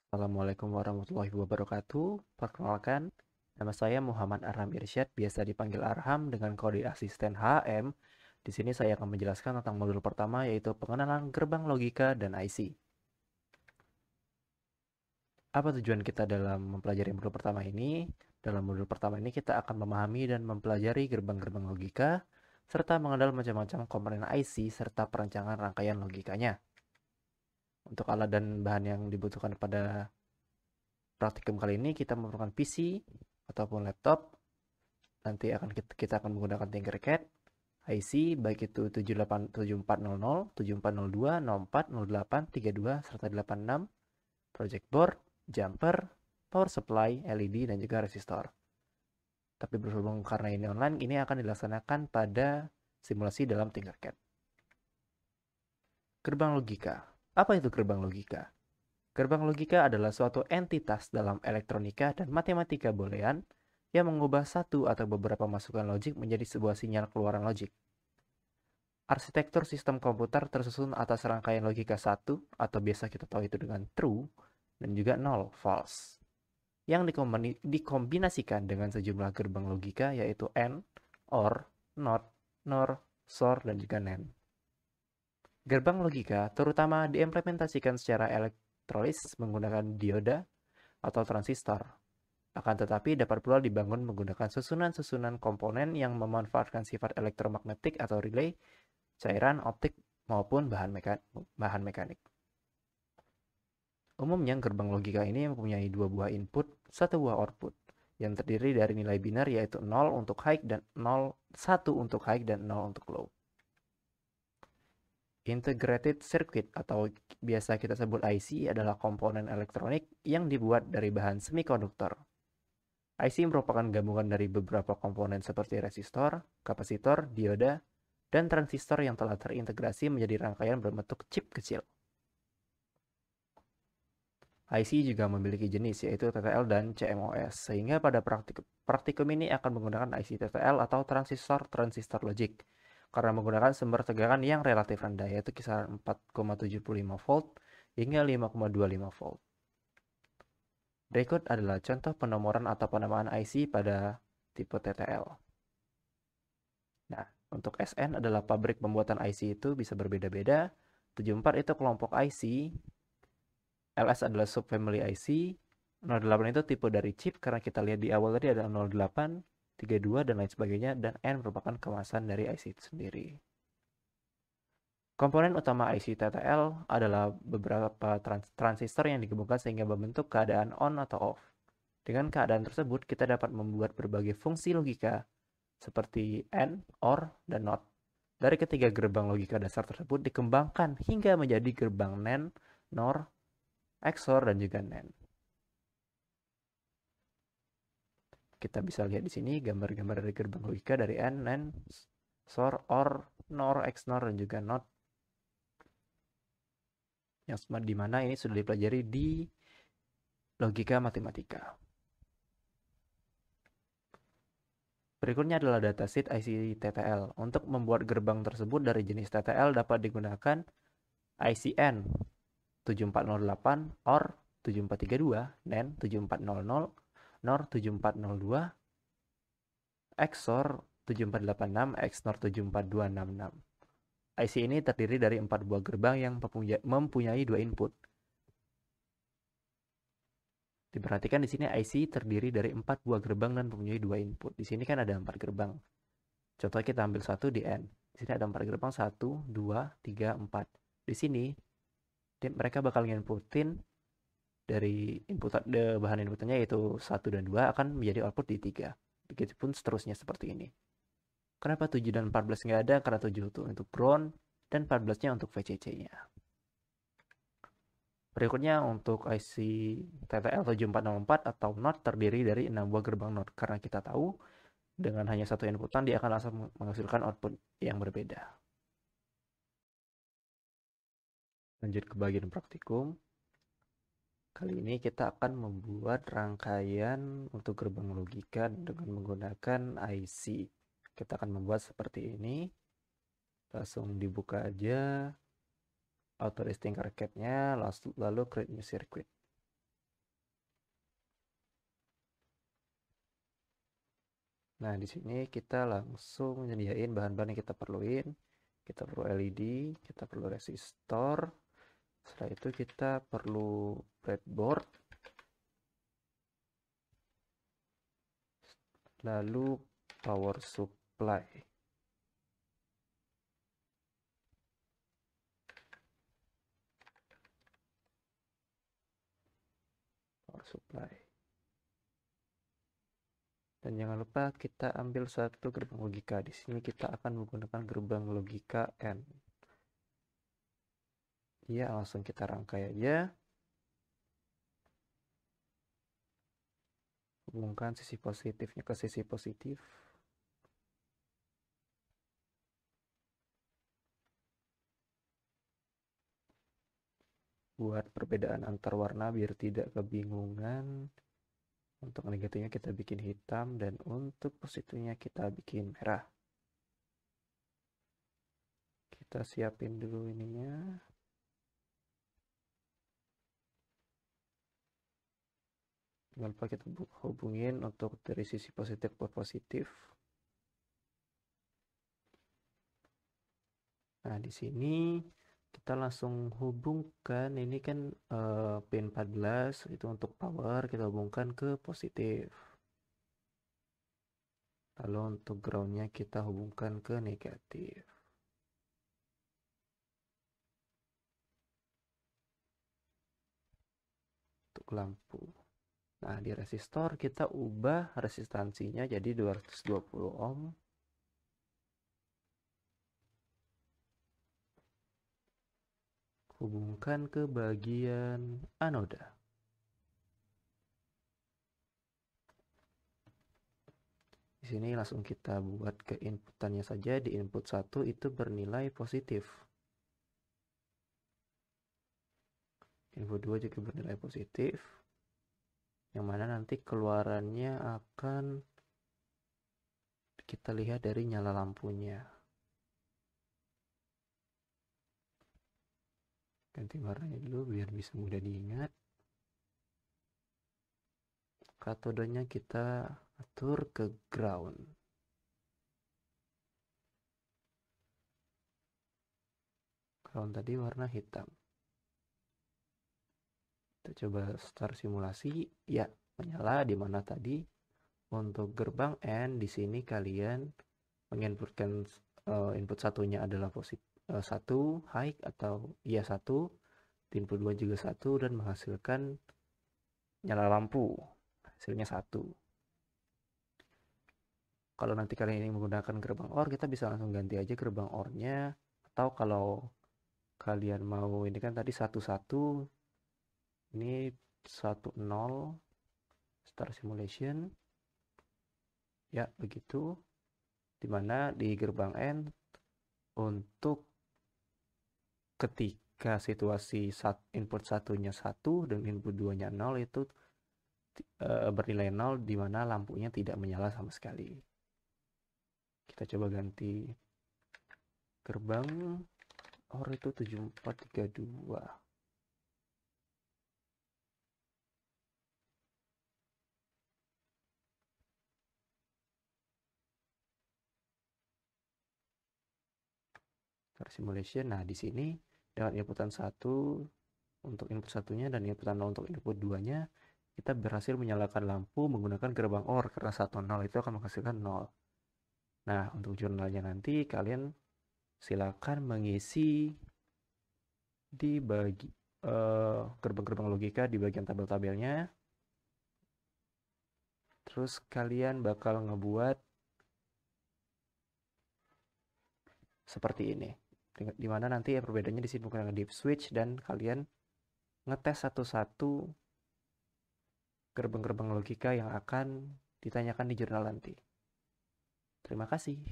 Assalamualaikum warahmatullahi wabarakatuh. Perkenalkan, nama saya Muhammad Arham Irsyad, biasa dipanggil Arham dengan kode asisten HM. Di sini saya akan menjelaskan tentang modul pertama yaitu pengenalan gerbang logika dan IC. Apa tujuan kita dalam mempelajari modul pertama ini? Dalam modul pertama ini kita akan memahami dan mempelajari gerbang-gerbang logika serta mengenal macam-macam komponen IC serta perancangan rangkaian logikanya. Untuk alat dan bahan yang dibutuhkan pada praktikum kali ini kita memerlukan PC ataupun laptop. Nanti kita akan menggunakan Tinkercad, IC baik itu 7400, 7402, 04, 08, 32 serta 86, project board, jumper, power supply, LED dan juga resistor. Tapi berhubung karena ini online, ini akan dilaksanakan pada simulasi dalam Tinkercad. Gerbang logika. Apa itu gerbang logika? Gerbang logika adalah suatu entitas dalam elektronika dan matematika boolean yang mengubah satu atau beberapa masukan logik menjadi sebuah sinyal keluaran logik. Arsitektur sistem komputer tersusun atas rangkaian logika satu atau biasa kita tahu itu dengan true dan juga null, false, yang dikombinasikan dengan sejumlah gerbang logika yaitu AND, OR, NOT, NOR, SOR, dan juga NAND. Gerbang logika terutama diimplementasikan secara elektrolis menggunakan dioda atau transistor. Akan tetapi dapat pula dibangun menggunakan susunan-susunan komponen yang memanfaatkan sifat elektromagnetik atau relay, cairan, optik, maupun bahan mekanik. Umumnya gerbang logika ini mempunyai dua buah input, satu buah output, yang terdiri dari nilai biner yaitu 0 untuk high dan 1 untuk high dan 0 untuk low. Integrated circuit atau biasa kita sebut IC adalah komponen elektronik yang dibuat dari bahan semikonduktor. IC merupakan gabungan dari beberapa komponen seperti resistor, kapasitor, dioda, dan transistor yang telah terintegrasi menjadi rangkaian berbentuk chip kecil. IC juga memiliki jenis yaitu TTL dan CMOS, sehingga pada praktikum ini akan menggunakan IC TTL atau transistor logik, karena menggunakan sumber tegangan yang relatif rendah yaitu kisaran 4,75 volt hingga 5,25 volt. Berikut adalah contoh penomoran atau penamaan IC pada tipe TTL. Nah, untuk SN adalah pabrik pembuatan IC itu bisa berbeda-beda. 74 itu kelompok IC, LS adalah subfamily IC, 08 itu tipe dari chip karena kita lihat di awal tadi ada 08, 32 dan lain sebagainya, dan N merupakan kemasan dari IC itu sendiri. Komponen utama IC TTL adalah beberapa transistor yang digabungkan sehingga membentuk keadaan on atau off. Dengan keadaan tersebut, kita dapat membuat berbagai fungsi logika seperti AND, OR, dan NOT. Dari ketiga gerbang logika dasar tersebut dikembangkan hingga menjadi gerbang NAND, NOR, XOR, dan juga NAND. Kita bisa lihat di sini gambar-gambar dari gerbang logika dari AND, NAND, XOR, OR, NOR, XNOR, dan juga NOT. Yang dimana ini sudah dipelajari di logika matematika. Berikutnya adalah datasheet IC TTL. Untuk membuat gerbang tersebut dari jenis TTL dapat digunakan ICN 7408, OR 7432, NAND 7400, NOR 7402, XOR 7486, XNOR 74266. IC ini terdiri dari 4 buah gerbang yang mempunyai 2 input. Diperhatikan di sini IC terdiri dari 4 buah gerbang dan mempunyai 2 input. Di sini kan ada 4 gerbang. Contohnya kita ambil satu di N. Di sini ada 4 gerbang, 1, 2, 3, 4. Di sini mereka bakal nginputin dari bahan inputnya yaitu 1 dan 2 akan menjadi output di 3. Begitupun seterusnya seperti ini. Kenapa 7 dan 14 nggak ada? Karena 7 itu untuk ground dan 14-nya untuk VCC-nya. Berikutnya untuk IC TTL 7404 atau NOT terdiri dari 6 buah gerbang NOT. Karena kita tahu dengan hanya satu inputan dia akan langsung menghasilkan output yang berbeda. Lanjut ke bagian praktikum. Kali ini kita akan membuat rangkaian untuk gerbang logika dengan menggunakan IC. Kita akan membuat seperti ini. Langsung dibuka aja Autodesk Tinkercad-nya, lalu create new circuit. Nah, di sini kita langsung nyediain bahan-bahan yang kita perluin. Kita perlu LED, kita perlu resistor. Setelah itu kita perlu breadboard. Lalu power supply. Power supply. Dan jangan lupa kita ambil satu gerbang logika. Di sini kita akan menggunakan gerbang logika N. Ya, langsung kita rangkai aja. Hubungkan sisi positifnya ke sisi positif. Buat perbedaan antar warna biar tidak kebingungan. Untuk negatifnya kita bikin hitam dan untuk positifnya kita bikin merah. Kita siapin dulu ininya. Jangan lupa kita hubungin untuk dari sisi positif ke positif. Nah, di sini kita langsung hubungkan, ini kan pin 14 itu untuk power, kita hubungkan ke positif. Lalu untuk groundnya kita hubungkan ke negatif. Untuk lampu. Nah, di resistor kita ubah resistansinya jadi 220 ohm. Hubungkan ke bagian anoda. Di sini langsung kita buat ke inputannya saja. Di input 1 itu bernilai positif. Input 2 juga bernilai positif. Yang mana nanti keluarannya akan kita lihat dari nyala lampunya. Ganti warnanya dulu biar bisa mudah diingat. Katodenya kita atur ke ground. Ground tadi warna hitam. Kita coba start simulasi. Ya, menyala di mana tadi. Untuk gerbang N di sini kalian menginputkan input satunya adalah positif 1 high atau iya 1, input 2 juga 1 dan menghasilkan nyala lampu. Hasilnya 1. Kalau nanti kalian ini menggunakan gerbang OR, kita bisa langsung ganti aja gerbang OR-nya. Atau kalau kalian mau, ini kan tadi 1-1, ini 1-0, start simulation. Ya, begitu. Dimana di gerbang N, untuk ketika situasi input satunya 1 dan input 2-nya 0 itu bernilai 0, dimana lampunya tidak menyala sama sekali. Kita coba ganti gerbang OR itu 7432. Start simulation. Nah, di sini dengan inputan 1 untuk input satunya dan inputan 0 untuk input 2-nya, kita berhasil menyalakan lampu menggunakan gerbang OR karena 1-0 itu akan menghasilkan 0. Nah, untuk jurnalnya nanti kalian silakan mengisi di gerbang-gerbang logika di bagian tabel-tabelnya. Terus kalian bakal ngebuat seperti ini. Dimana nanti perbedaannya di sini bukan deep switch dan kalian ngetes satu-satu gerbang-gerbang logika yang akan ditanyakan di jurnal nanti. Terima kasih.